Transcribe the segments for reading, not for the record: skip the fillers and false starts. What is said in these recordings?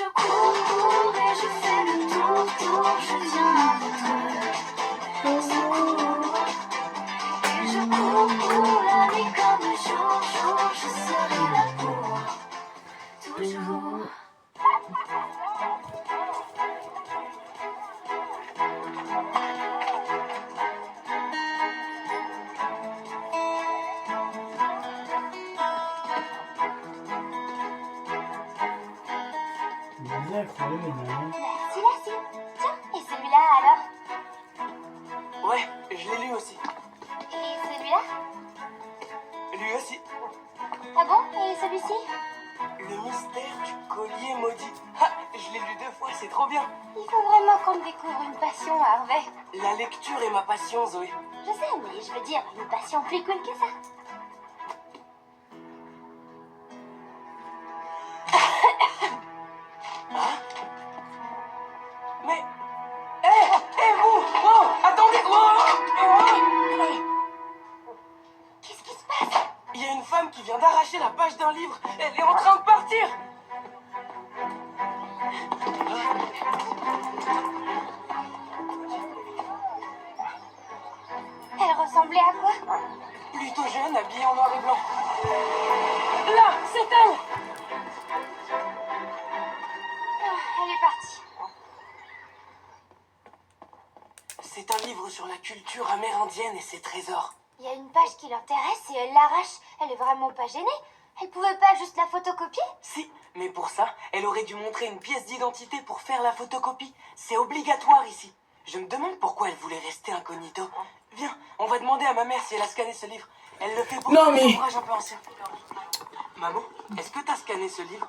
je cours et je fais le tour, je tiens à votre secours. Et je cours la nuit comme le jour, je serai là pour toujours. Merci Lassie. Tiens, et celui-là alors? Ouais, je l'ai lu aussi. Et celui-là? Lui aussi. Ah bon? Et celui-ci? Le mystère du collier maudit. Ah, je l'ai lu 2 fois, c'est trop bien. Il faut vraiment qu'on découvre une passion, Harvey. La lecture est ma passion, Zoé. Je sais, mais je veux dire, une passion plus cool que ça. Mais... Hé, vous! Oh, attendez! Qu'est-ce qui se passe? Il y a une femme qui vient d'arracher la page d'un livre. Elle est en train de partir. Elle ressemblait à quoi? Plutôt jeune, habillée en noir et blanc. Là, c'est elle! Elle est partie. C'est un livre sur la culture amérindienne et ses trésors. Il y a une page qui l'intéresse et elle l'arrache. Elle est vraiment pas gênée. Elle pouvait pas juste la photocopier? Si, mais pour ça, elle aurait dû montrer une pièce d'identité pour faire la photocopie. C'est obligatoire ici. Je me demande pourquoi elle voulait rester incognito. Viens, on va demander à ma mère si elle a scanné ce livre. Elle le fait pour un ouvrage un peu ancien. Maman, est-ce que t'as scanné ce livre?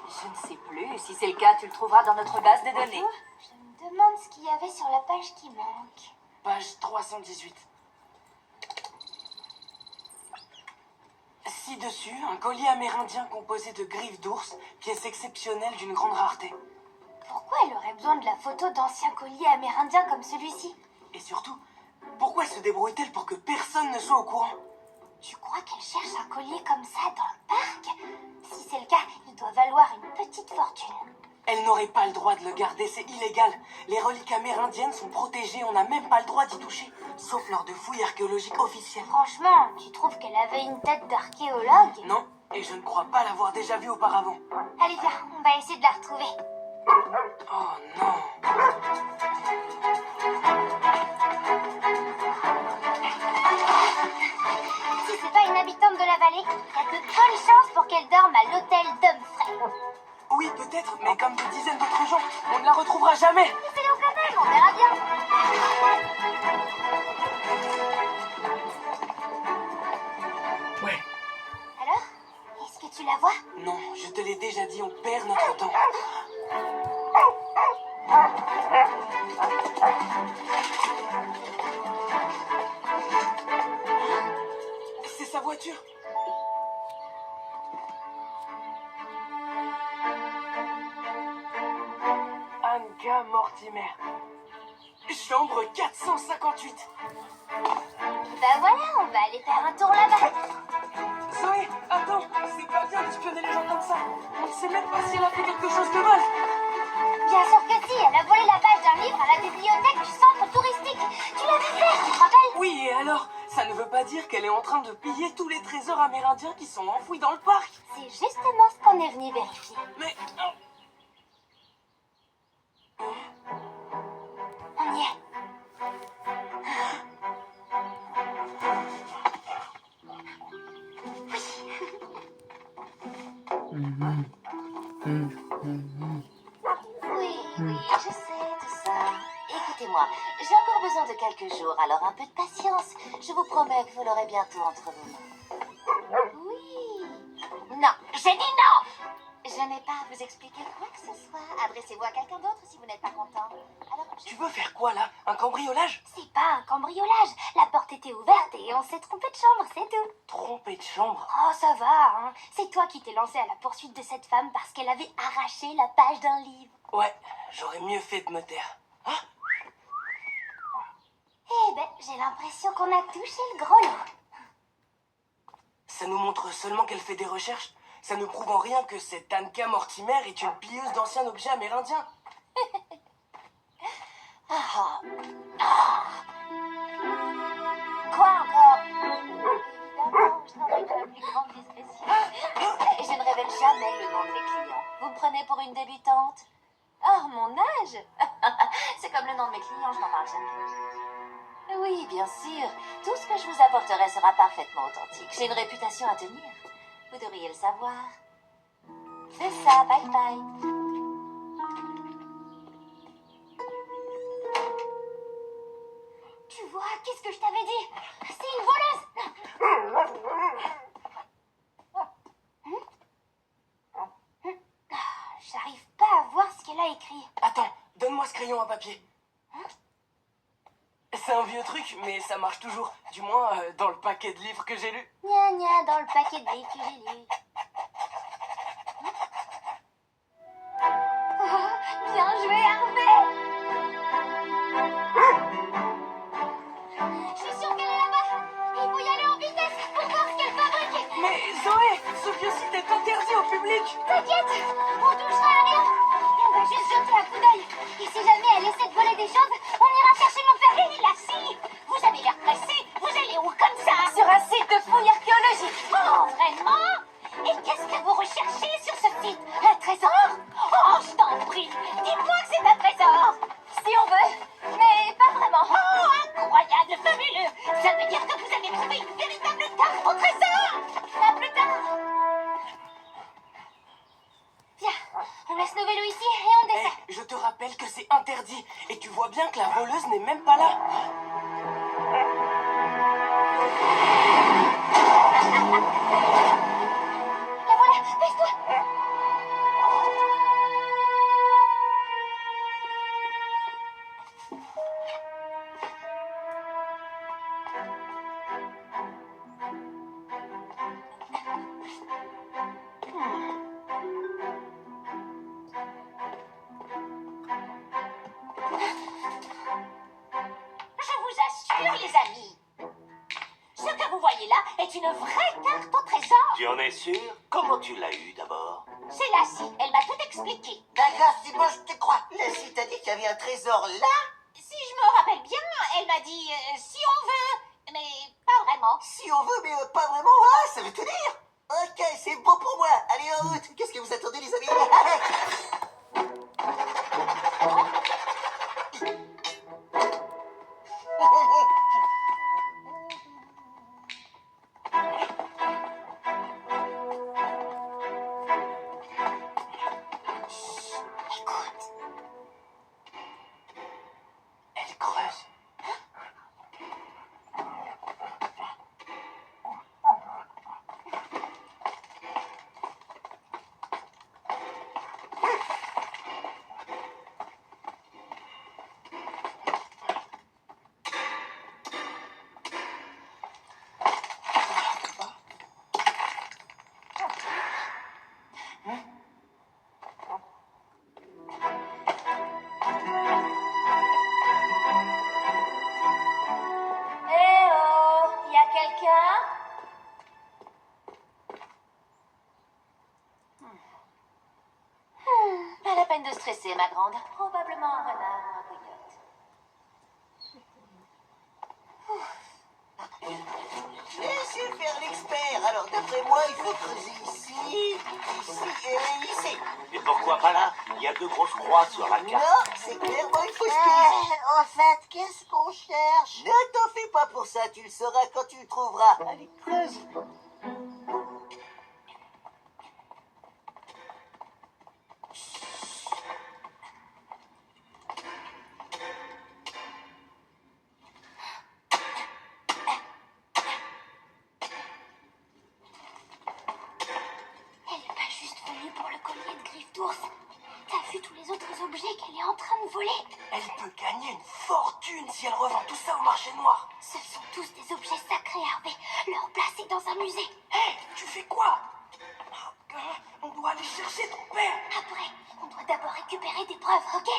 Je ne sais plus. Si c'est le cas, tu le trouveras dans notre base de données. Je me demande ce qu'il y avait sur la page qui manque. Page 318. Ci-dessus, un collier amérindien composé de griffes d'ours, pièce exceptionnelle d'une grande rareté. Pourquoi elle aurait besoin de la photo d'anciens colliers amérindiens comme celui-ci? Et surtout, pourquoi se débrouille-t-elle pour que personne ne soit au courant? Tu crois qu'elle cherche un collier comme ça dans le parc? Si c'est le cas, il doit valoir une petite fortune. Elle n'aurait pas le droit de le garder, c'est illégal. Les reliques amérindiennes sont protégées, on n'a même pas le droit d'y toucher. Sauf lors de fouilles archéologiques officielles. Franchement, tu trouves qu'elle avait une tête d'archéologue? Non, et je ne crois pas l'avoir déjà vue auparavant. Allez, viens, on va essayer de la retrouver. Oh non. Si c'est pas une habitante de la vallée, il y a de bonnes chances pour qu'elle dorme à l'hôtel Dumfries. Oui, peut-être, mais comme des dizaines d'autres gens, on ne la retrouvera jamais. Essayons quand même, on verra bien. Ouais. Alors, est-ce que tu la vois? Non, je te l'ai déjà dit, on perd notre temps. C'est sa voiture. Anga Mortimer. Chambre 458. Bah voilà, on va aller faire un tour là-bas. Zoé, attends, c'est pas bien d'espionner les gens comme ça. On ne sait même pas si elle a fait quelque chose de mal. Bien sûr que si, elle a volé la page d'un livre à la bibliothèque du centre touristique. Tu l'as vu faire, tu te rappelles? Oui, et alors? Ça ne veut pas dire qu'elle est en train de piller tous les trésors amérindiens qui sont enfouis dans le parc. C'est justement ce qu'on est venu vérifier. Mais... On y est. Oui, je sais tout ça. Écoutez-moi, j'ai encore besoin de quelques jours, alors un peu de patience. Je vous promets que vous l'aurez bientôt entre vos mains. Oui. Non, j'ai dit non. Je n'ai pas à vous expliquer quoi que ce soit. Adressez-vous à quelqu'un d'autre si vous n'êtes pas content. Alors, Tu veux faire quoi là? Un cambriolage? C'est pas un cambriolage. La porte était ouverte et on s'est trompé de chambre, c'est tout. Trompé de chambre? Oh, ça va, hein. C'est toi qui t'es lancé à la poursuite de cette femme parce qu'elle avait arraché la page d'un livre. Ouais, j'aurais mieux fait de me taire. Ah, Eh ben, j'ai l'impression qu'on a touché le gros lot. ça nous montre seulement qu'elle fait des recherches. Ça ne prouve en rien que cette Anka Mortimer est une pilleuse d'anciens objets amérindiens. Ah. Ah. Quoi encore? Évidemment, je travaille dans la plus grande discrétion. Et je ne révèle jamais le nom de mes clients. Vous me prenez pour une débutante? Oh, mon âge? C'est comme le nom de mes clients, je n'en parle jamais. Oui, bien sûr. Tout ce que je vous apporterai sera parfaitement authentique. J'ai une réputation à tenir. Vous devriez le savoir. C'est ça, bye bye. Tu vois, qu'est-ce que je t'avais dit? C'est une voleuse. J'arrive pas à voir ce qu'elle a écrit. Attends, donne-moi ce crayon à papier. C'est un vieux truc, mais ça marche toujours. Du moins, dans le paquet de livres que j'ai lus. Gna gna dans le paquet de livres que j'ai lu. Oh, bien joué, Harvey. Je suis sûre qu'elle est là-bas. Il faut y aller en vitesse pour voir ce qu'elle fabrique. Mais Zoé, ce vieux site est interdit au public. T'inquiète, on touchera à rien. On va juste jeter un coup d'œil. Et si jamais elle essaie de voler des choses, on ira chercher mon père et la scie. Vous avez l'air pressé. Vous allez où comme ça? Sur un site de fouilles archéologiques. Oh, vraiment? Et qu'est-ce que vous recherchez sur ce site? Un trésor? Oh, je t'en prie. Dis-moi que c'est un trésor. Si on veut, mais pas vraiment. Oh, incroyable, fabuleux. Ça veut dire que vous avez trouvé une véritable tarte au trésor. À plus tard. Viens, on laisse nos vélos ici et on Eh, descend. je te rappelle que c'est interdit. Et tu vois bien que la voleuse n'est même pas là. La voilà, baisse-toi. Je vous assure, les amis, ce que vous voyez là est une vraie carte au trésor. Tu en es sûr? Comment tu l'as eu d'abord? C'est Lassie, elle m'a tout expliqué. D'accord, c'est bon, je te crois. Lassie t'a dit qu'il y avait un trésor là? Si je me rappelle bien, elle m'a dit si on veut, mais pas vraiment. Si on veut, mais pas vraiment. Ah, ça veut tout dire. Ok, c'est bon pour moi. Allez, en route. Qu'est-ce que vous attendez, les amis? Écoute, Elle creuse. Eh oh, y a quelqu'un? Pas la peine de stresser, ma grande. Probablement un renard ou un coyote. Laissez faire l'expert. Alors, d'après moi, il faut creuser ici, ici et ici. Et pourquoi pas là? Il y a deux grosses croix sur la carte. Non, c'est clairement une fausse piste. En fait, qu'est-ce qu'on cherche? Ne t'en fais pas pour ça, tu le sauras quand tu le trouveras. Allez, creuse. elle n'est pas juste venue pour le collier de griffes d'ours. T'as vu tous les autres objets qu'elle est en train de voler? Elle peut gagner une fortune si elle revend tout ça au marché noir. Ce sont tous des objets sacrés, Harvey. Leur place est dans un musée. Hé, tu fais quoi? On doit aller chercher ton père. Après, on doit d'abord récupérer des preuves, ok?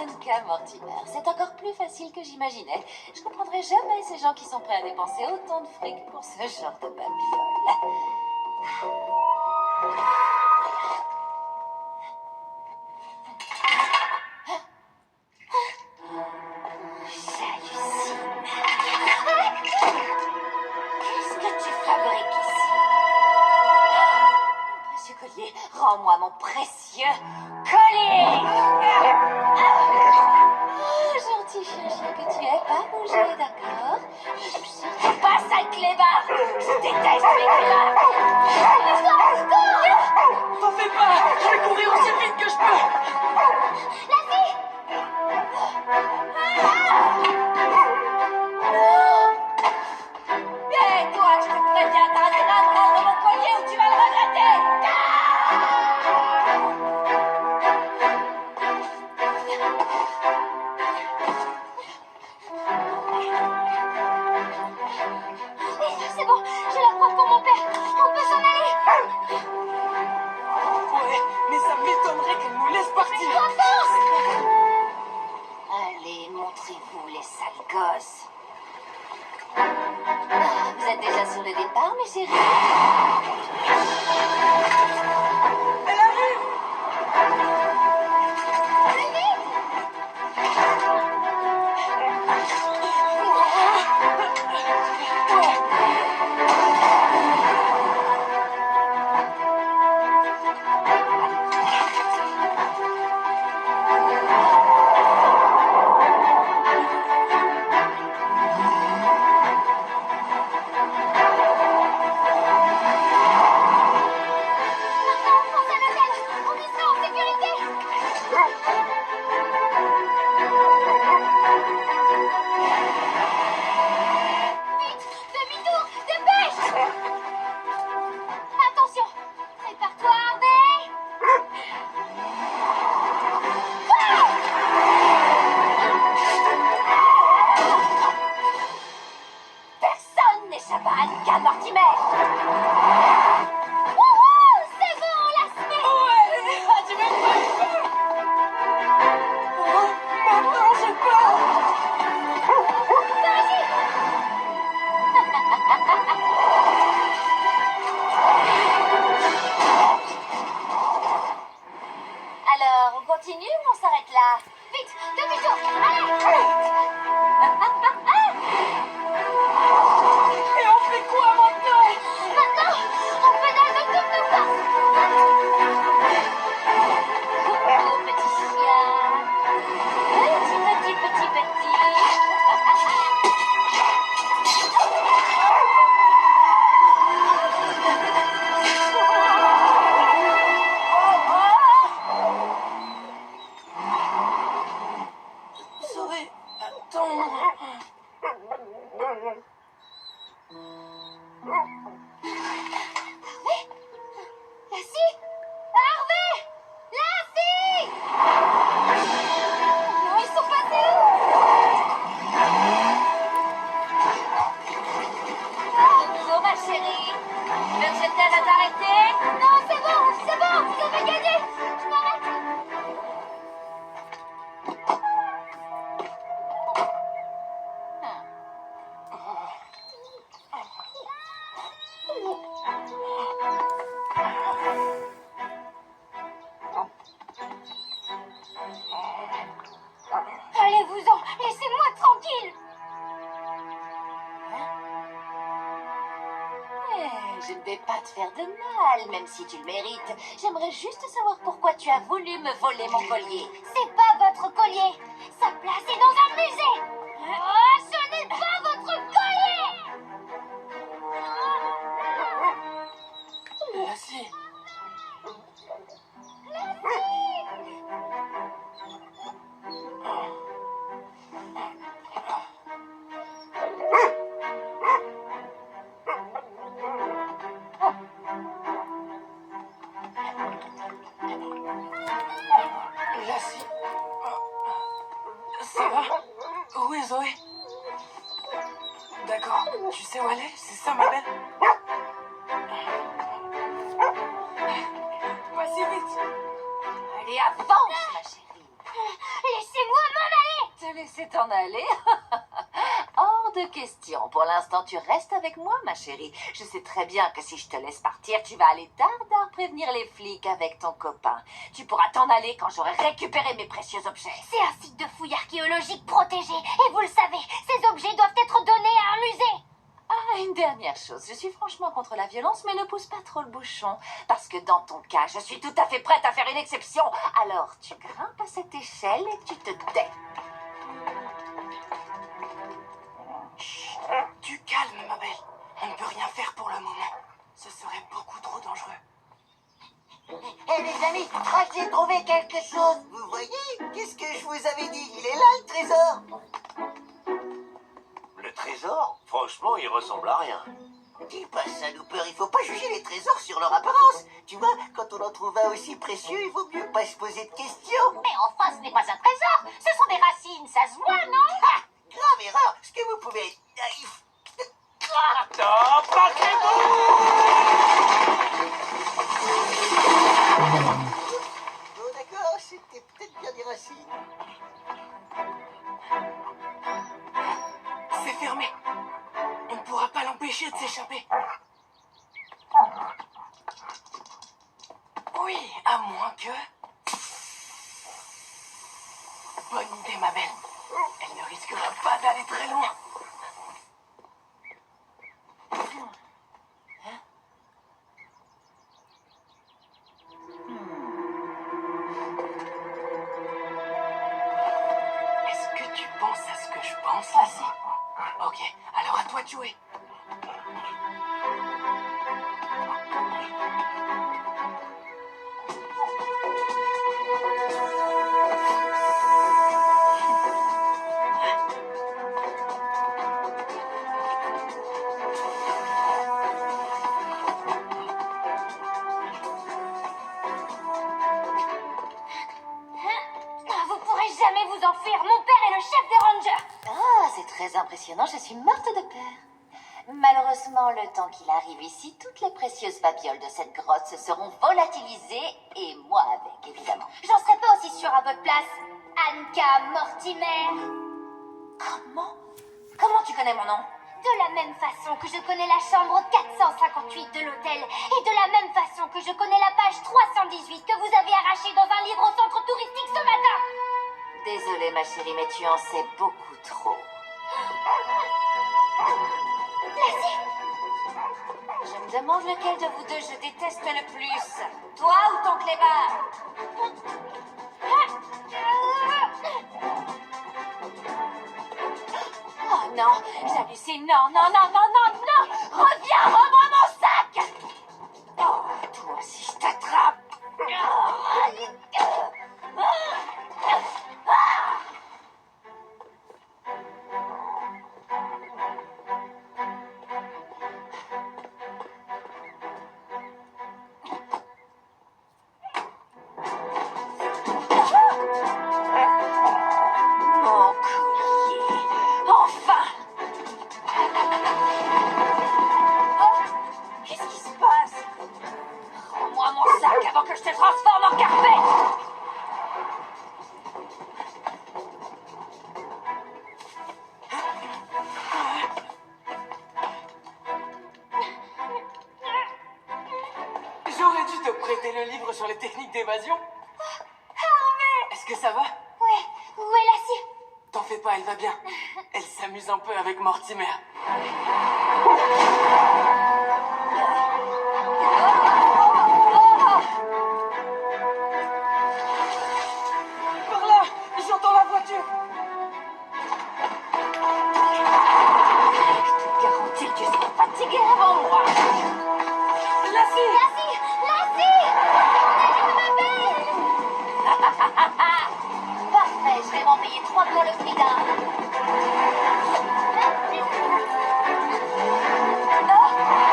Anka Mortimer, c'est encore plus facile que j'imaginais. Je comprendrai jamais ces gens qui sont prêts à dépenser autant de fric pour ce genre de balle folle. J'hallucine. Qu'est-ce que tu fabriques ici? Précieux collier, rends-moi mon précieux collier! Gentil chien que tu es, pas bouger, d'accord? Ne touche surtout pas, sale clébard! Je déteste les clébards! T'en fais pas, je vais courir aussi vite que je peux. Hé, toi, je te préviens, t'as intérêt à me rendre mon collier ou tu vas le regretter! C'est bon, je la prends pour mon père. On peut s'en aller. Ouais, mais ça m'étonnerait qu'elle nous laisse partir. Allez, montrez-vous, les sales gosses. Vous êtes déjà sur le départ, mes chéris? Elle arrive. Maintenant, on pense à l'hôtel. On y sera en sécurité. Vite, demi-tour, dépêche. Attention, prépare-toi, Harvey. Personne n'échappe à Anka Mortimer! Wouhou, c'est bon, on l'a semé. Ouais, tu m'as pas eu peur. Oh, maintenant je pars. Alors, on continue ou on s'arrête là? Vite, demi-tour, allez. Et on fait quoi maintenant? Maintenant, on pédale de toutes nos forces. Coucou, petit chien. Petit. Zoé, attends. Lassie, Harvey, Lassie. Oh, ils sont passés où? Bonjour, ma chérie. Tu veux que je t'aide à t'arrêter? Non, c'est bon, vous avez gagné. Je m'arrête. Allez-vous-en, laissez-moi tranquille. Je ne vais pas te faire de mal, même si tu le mérites. J'aimerais juste savoir pourquoi tu as voulu me voler mon collier. C'est pas votre collier. Sa place est dans un musée. Oh, ce n'est pas votre collier. Lassie. Lassie. Ça va? Où est Zoé? D'accord, tu sais où elle est? C'est ça, ma belle? Voici avance, ma chérie. Laissez-moi m'en aller. Te laisser t'en aller? Hors de question. Pour l'instant, tu restes avec moi, ma chérie. Je sais très bien que si je te laisse partir, tu vas aller dardard prévenir les flics avec ton copain. Tu pourras t'en aller quand j'aurai récupéré mes précieux objets. C'est un site de fouilles archéologiques protégé. Et vous le savez, ces objets doivent être donnés à un musée. Ah, une dernière chose. Je suis franchement contre la violence, mais ne pousse pas trop le bouchon. Parce que dans ton cas, je suis tout à fait prête à faire une exception. Alors, tu grimpes à cette échelle et tu te tais. Du calme, ma belle. On ne peut rien faire pour le moment. Ce serait beaucoup trop dangereux. Hé les amis, je crois que j'ai trouvé quelque chose. Vous voyez? Qu'est-ce que je vous avais dit? Il est là, le trésor. Le trésor? Franchement, il ressemble à rien. Dis pas ça, Looper. Il faut pas juger les trésors sur leur apparence. Tu vois, quand on en trouve un aussi précieux, il vaut mieux pas se poser de questions. Mais enfin, ce n'est pas un trésor. Ce sont des racines, ça se voit, non? Ha! Grave erreur. Est-ce que vous pouvez être naïf? Bon, d'accord, c'était peut-être bien des racines. C'est fermé. On ne pourra pas l'empêcher de s'échapper. Oui, à moins que... Bonne idée, ma belle. Elle ne risquera pas d'aller très loin. Est-ce que tu penses à ce que je pense, Lassie? Ok, alors à toi de jouer. Vous pourrez jamais vous enfuir. Mon père est le chef des rangers. Ah, c'est très impressionnant, je suis morte de peur. Malheureusement, le temps qu'il arrive ici, toutes les précieuses babioles de cette grotte se seront volatilisées, et moi avec, évidemment. J'en serais pas aussi sûre à votre place. Anka Mortimer. Comment tu connais mon nom? De la même façon que je connais la chambre 458 de l'hôtel, et de la même façon que je connais la page 318 que vous avez arrachée dans un livre au centre touristique ce matin. Désolée, ma chérie, mais tu en sais beaucoup trop. Lassie, Je me demande lequel de vous deux je déteste le plus. Toi ou ton clébard? Oh non, j'hallucine. Non, non, non, non, non, non. Reviens, rends-moi mon sac. Oh, toi aussi, je t'attrape. Mon collier. Enfin. Oh, qu'est-ce qui se passe? Rends-moi mon sac avant que je te transforme en carpette. J'aurais dû te prêter le livre sur les techniques d'évasion. Est-ce que ça va? ouais, où est Lassie? T'en fais pas, elle va bien. Elle s'amuse un peu avec Mortimer. Par là, j'entends la voiture. Je te garantis que tu seras fatigué avant moi. Lassie! Lassie, Lassie, je m'appelle. Parfait, je vais m'en payer 3 pour le prix d'un. Oh,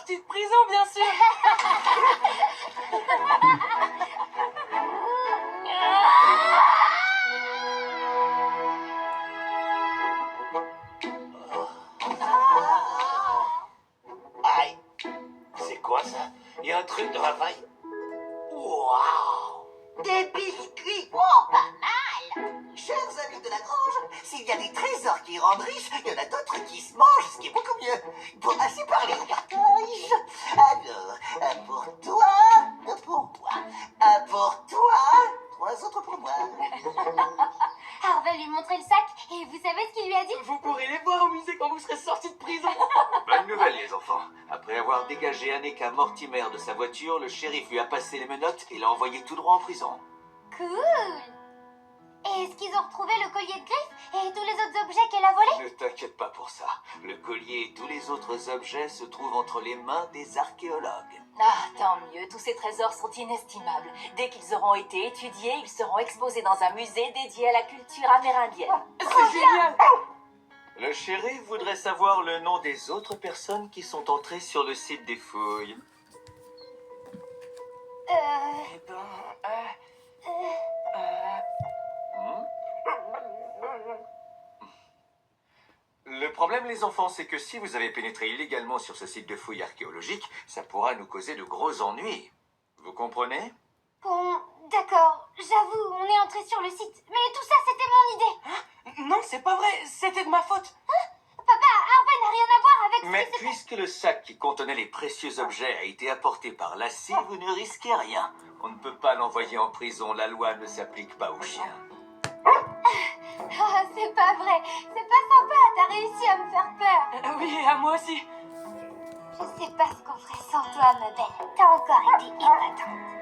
sortie de prison, bien sûr. Aïe. C'est quoi ça? Il y a un truc dans la paille. Waouh! Des biscuits. Oh, pas mal. Chers amis de la grange, s'il y a des trésors qui rendent riches, il y en a d'autres qui se mangent, ce qui est beaucoup mieux. Bon, assez parlé au partage. Alors, un pour toi, deux pour moi. Un pour toi, trois autres pour moi. Harve va lui montrer le sac et vous savez ce qu'il lui a dit? Vous pourrez les voir au musée quand vous serez sortis de prison. Bonne nouvelle, les enfants. Après avoir dégagé Anneka Mortimer de sa voiture, le shérif lui a passé les menottes et l'a envoyé tout droit en prison. Cool. Et est-ce qu'ils ont retrouvé le collier de Griff et tous les autres objets qu'elle a volés? Ne t'inquiète pas pour ça. Le collier et tous les autres objets se trouvent entre les mains des archéologues. Ah, tant mieux, tous ces trésors sont inestimables. Dès qu'ils auront été étudiés, ils seront exposés dans un musée dédié à la culture amérindienne. C'est génial. Le shérif voudrait savoir le nom des autres personnes qui sont entrées sur le site des fouilles. Eh ben, Le problème, les enfants, c'est que si vous avez pénétré illégalement sur ce site de fouilles archéologiques, ça pourra nous causer de gros ennuis. Vous comprenez? Bon, d'accord, j'avoue, on est entré sur le site. Mais tout ça, c'était mon idée. non, c'est pas vrai. C'était de ma faute. Papa, Harve n'a rien à voir avec ce Mais qui s'est puisque le sac qui contenait les précieux objets a été apporté par Lassie, vous ne risquez rien. On ne peut pas l'envoyer en prison, la loi ne s'applique pas aux chiens. Ah, c'est pas vrai. C'est pas sympa, t'as réussi à me faire peur. Oui, à moi aussi. Je sais pas ce qu'on ferait sans toi, ma belle. T'as encore été épatante.